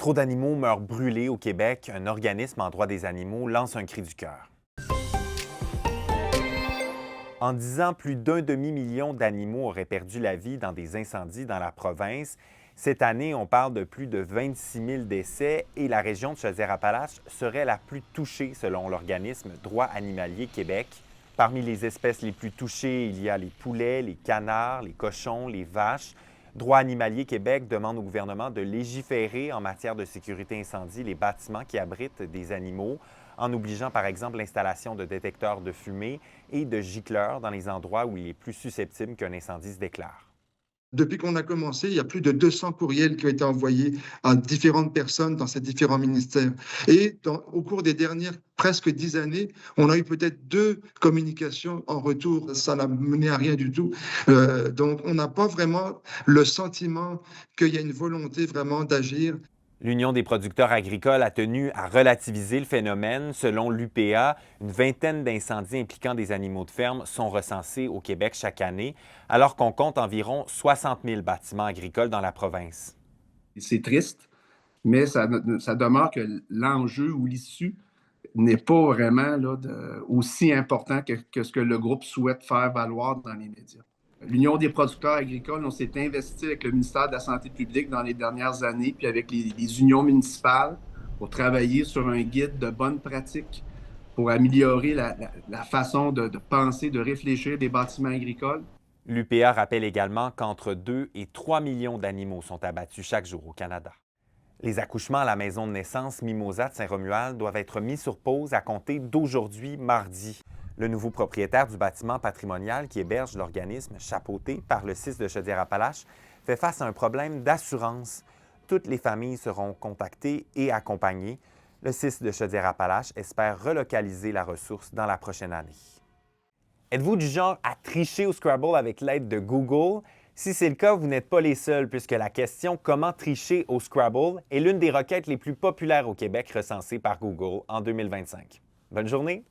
Trop d'animaux meurent brûlés au Québec. Un organisme en droit des animaux lance un cri du cœur. En 10 ans, plus d'un demi-million d'animaux auraient perdu la vie dans des incendies dans la province. Cette année, on parle de plus de 26 000 décès et la région de Chaudière-Appalaches serait la plus touchée selon l'organisme Droit animalier Québec. Parmi les espèces les plus touchées, il y a les poulets, les canards, les cochons, les vaches. Droit animalier Québec demande au gouvernement de légiférer en matière de sécurité incendie les bâtiments qui abritent des animaux, en obligeant par exemple l'installation de détecteurs de fumée et de gicleurs dans les endroits où il est plus susceptible qu'un incendie se déclare. Depuis qu'on a commencé, il y a plus de 200 courriels qui ont été envoyés à différentes personnes dans ces différents ministères. Et au cours des dernières presque 10 années, on a eu peut-être 2 communications en retour. Ça n'a mené à rien du tout. Donc, on n'a pas vraiment le sentiment qu'il y a une volonté vraiment d'agir. L'Union des producteurs agricoles a tenu à relativiser le phénomène. Selon l'UPA, une vingtaine d'incendies impliquant des animaux de ferme sont recensés au Québec chaque année, alors qu'on compte environ 60 000 bâtiments agricoles dans la province. C'est triste, mais ça demeure que l'enjeu ou l'issue n'est pas vraiment là, aussi important que ce que le groupe souhaite faire valoir dans les médias. L'Union des producteurs agricoles, on s'est investi avec le ministère de la Santé publique dans les dernières années, puis avec les unions municipales pour travailler sur un guide de bonnes pratiques pour améliorer la façon de penser, de réfléchir des bâtiments agricoles. L'UPA rappelle également qu'entre 2 et 3 millions d'animaux sont abattus chaque jour au Canada. Les accouchements à la maison de naissance Mimosa de Saint-Romuald doivent être mis sur pause à compter d'aujourd'hui, mardi. Le nouveau propriétaire du bâtiment patrimonial qui héberge l'organisme chapeauté par le CIS de Chaudière-Appalaches fait face à un problème d'assurance. Toutes les familles seront contactées et accompagnées. Le CIS de Chaudière-Appalaches espère relocaliser la ressource dans la prochaine année. Êtes-vous du genre à tricher au Scrabble avec l'aide de Google? Si c'est le cas, vous n'êtes pas les seuls, puisque la question « Comment tricher au Scrabble » est l'une des requêtes les plus populaires au Québec recensées par Google en 2025. Bonne journée!